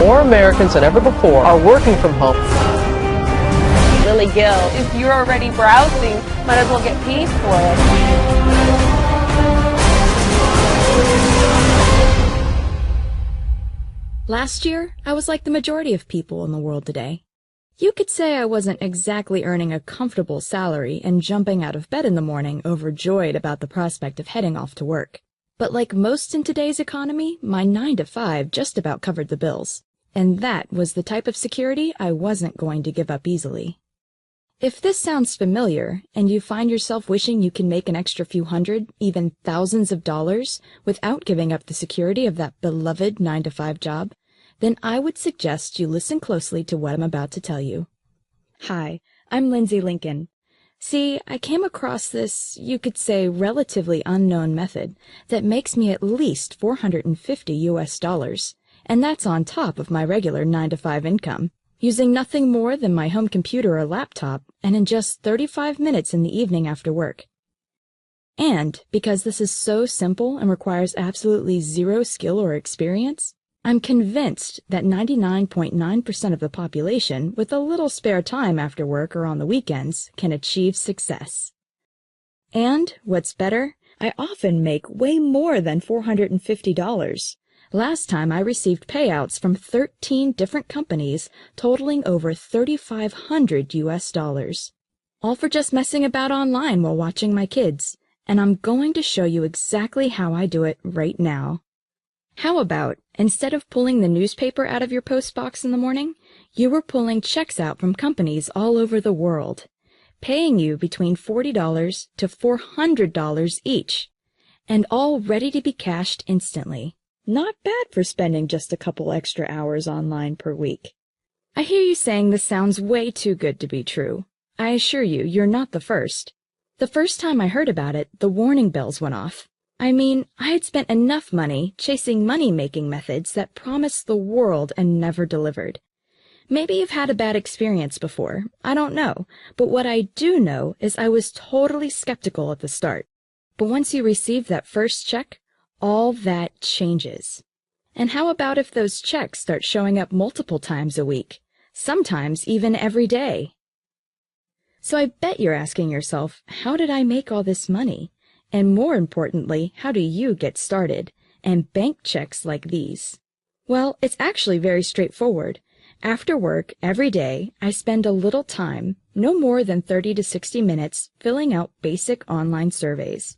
More Americans than ever before are working from home. Lily Gill. If you're already browsing, might as well get paid for it. Last year, I was like the majority of people in the world today. You could say I wasn't exactly earning a comfortable salary and jumping out of bed in the morning overjoyed about the prospect of heading off to work. But like most in today's economy, my 9-to-5 just about covered the bills. And that was the type of security I wasn't going to give up easily. If this sounds familiar, and you find yourself wishing you can make an extra few hundred, even thousands of dollars, without giving up the security of that beloved 9-to-5 job, then I would suggest you listen closely to what I'm about to tell you. Hi, I'm Lindsay Lincoln. See, I came across this, you could say, relatively unknown method that makes me at least $450, and that's on top of my regular 9-to-5 income, using nothing more than my home computer or laptop, and in just 35 minutes in the evening after work. And because this is so simple and requires absolutely zero skill or experience, I'm convinced that 99.9% of the population with a little spare time after work or on the weekends can achieve success. And, what's better, I often make way more than $450. Last time I received payouts from 13 different companies totaling over $3,500, all for just messing about online while watching my kids, and I'm going to show you exactly how I do it right now. How about, instead of pulling the newspaper out of your post box in the morning, you were pulling checks out from companies all over the world, paying you between $40 to $400 each, and all ready to be cashed instantly. Not bad for spending just a couple extra hours online per week. I hear you saying this sounds way too good to be true. I assure you, you're not the first. The first time I heard about it, the warning bells went off. I mean, I had spent enough money chasing money-making methods that promised the world and never delivered. Maybe you've had a bad experience before, I don't know, but what I do know is I was totally skeptical at the start. But once you receive that first check, all that changes. And how about if those checks start showing up multiple times a week, sometimes even every day? So I bet you're asking yourself, how did I make all this money? And more importantly, how do you get started and bank checks like these? Well, it's actually very straightforward. After work, every day, I spend a little time, no more than 30 to 60 minutes, filling out basic online surveys.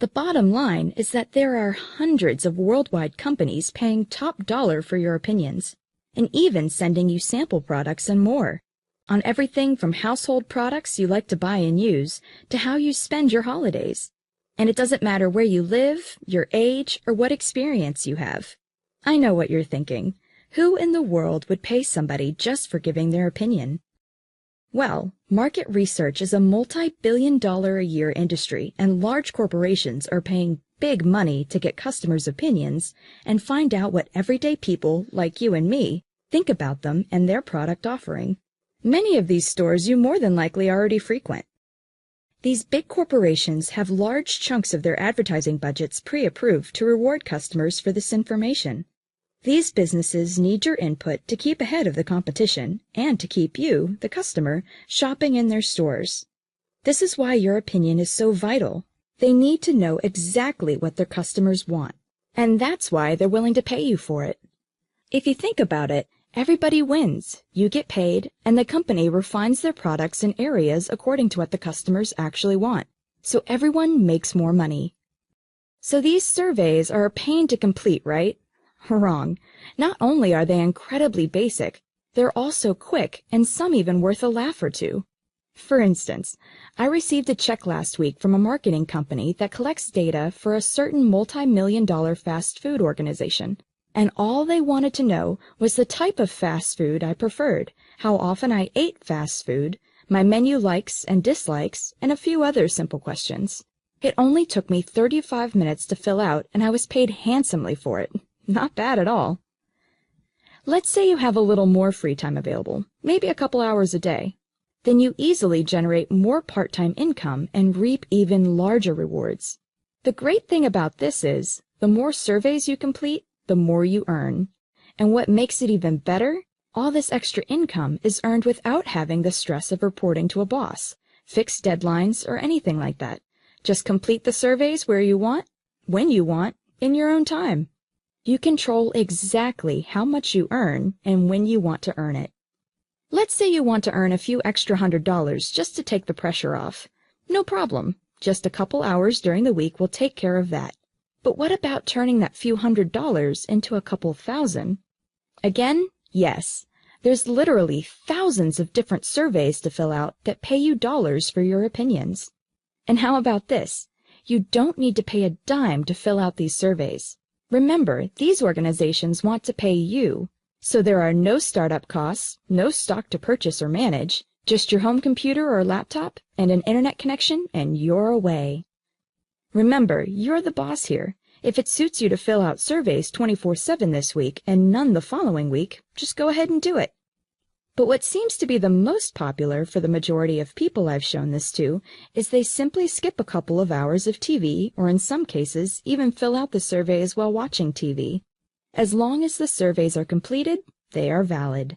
The bottom line is that there are hundreds of worldwide companies paying top dollar for your opinions, and even sending you sample products and more, on everything from household products you like to buy and use to how you spend your holidays. And it doesn't matter where you live, your age, or what experience you have. I know what you're thinking. Who in the world would pay somebody just for giving their opinion? Well, market research is a multi-billion-dollar-a-year industry, and large corporations are paying big money to get customers' opinions and find out what everyday people, like you and me, think about them and their product offering. Many of these stores you more than likely already frequent. These big corporations have large chunks of their advertising budgets pre-approved to reward customers for this information. These businesses need your input to keep ahead of the competition and to keep you, the customer, shopping in their stores. This is why your opinion is so vital. They need to know exactly what their customers want, and that's why they're willing to pay you for it. If you think about it, everybody wins. You get paid, and the company refines their products in areas according to what the customers actually want. So everyone makes more money. So these surveys are a pain to complete, right? Wrong. Not only are they incredibly basic, they're also quick and some even worth a laugh or two. For instance, I received a check last week from a marketing company that collects data for a certain multi-million-dollar fast food organization. And all they wanted to know was the type of fast food I preferred, how often I ate fast food, my menu likes and dislikes, and a few other simple questions. It only took me 35 minutes to fill out, and I was paid handsomely for it. Not bad at all. Let's say you have a little more free time available, maybe a couple hours a day. Then you easily generate more part-time income and reap even larger rewards. The great thing about this is, the more surveys you complete, the more you earn. And what makes it even better? All this extra income is earned without having the stress of reporting to a boss, fixed deadlines, or anything like that. Just complete the surveys where you want, when you want, in your own time. You control exactly how much you earn and when you want to earn it. Let's say you want to earn a few extra $100 just to take the pressure off. No problem. Just a couple hours during the week will take care of that. But what about turning that few $100 into a couple thousand? Again, yes. There's literally thousands of different surveys to fill out that pay you dollars for your opinions. And how about this? You don't need to pay a dime to fill out these surveys. Remember, these organizations want to pay you. So there are no startup costs, no stock to purchase or manage, just your home computer or laptop and an internet connection, and you're away. Remember, you're the boss here. If it suits you to fill out surveys 24/7 this week and none the following week, just go ahead and do it. But what seems to be the most popular for the majority of people I've shown this to is they simply skip a couple of hours of TV, or in some cases, even fill out the surveys while watching TV. As long as the surveys are completed, they are valid.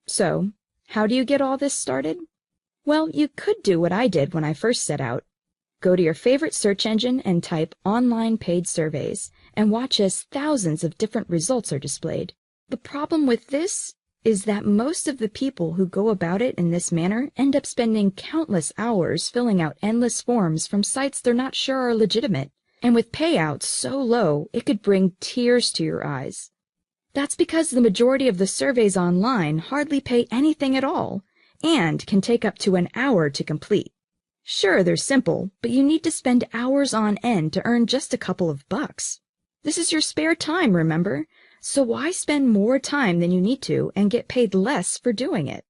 So, how do you get all this started? Well, you could do what I did when I first set out. Go to your favorite search engine and type online paid surveys, and watch as thousands of different results are displayed. The problem with this is that most of the people who go about it in this manner end up spending countless hours filling out endless forms from sites they're not sure are legitimate. And with payouts so low, it could bring tears to your eyes. That's because the majority of the surveys online hardly pay anything at all, and can take up to an hour to complete. Sure, they're simple, but you need to spend hours on end to earn just a couple of bucks. This is your spare time, remember? So why spend more time than you need to and get paid less for doing it?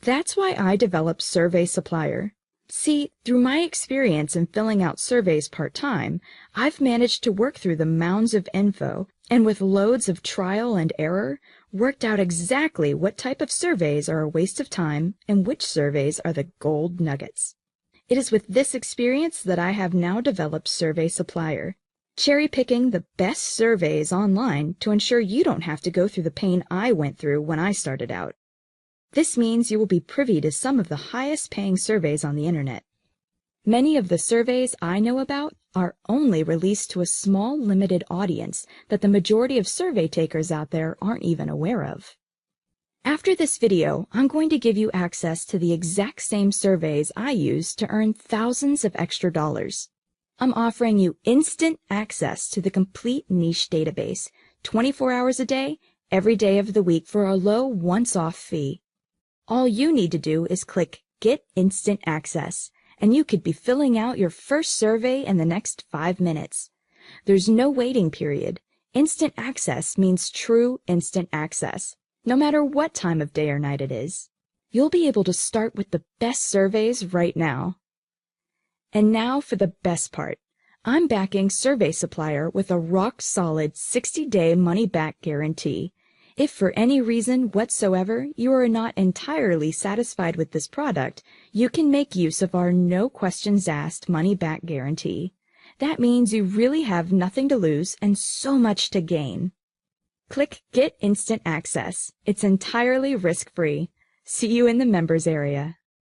That's why I developed Survey Supplier. See, through my experience in filling out surveys part-time, I've managed to work through the mounds of info, and with loads of trial and error, worked out exactly what type of surveys are a waste of time and which surveys are the gold nuggets. It is with this experience that I have now developed Survey Supplier, cherry-picking the best surveys online to ensure you don't have to go through the pain I went through when I started out. This means you will be privy to some of the highest-paying surveys on the internet. Many of the surveys I know about are only released to a small, limited audience that the majority of survey takers out there aren't even aware of. After this video, I'm going to give you access to the exact same surveys I use to earn thousands of extra dollars. I'm offering you instant access to the complete niche database, 24 hours a day, every day of the week for a low once-off fee. All you need to do is click Get Instant Access, and you could be filling out your first survey in the next 5 minutes. There's no waiting period. Instant access means true instant access, no matter what time of day or night it is. You'll be able to start with the best surveys right now. And now for the best part. I'm backing Survey Supplier with a rock-solid 60-day money-back guarantee. If for any reason whatsoever you are not entirely satisfied with this product, you can make use of our no questions asked money-back guarantee. That means you really have nothing to lose and so much to gain. Click Get Instant Access. It's entirely risk-free. See you in the members area.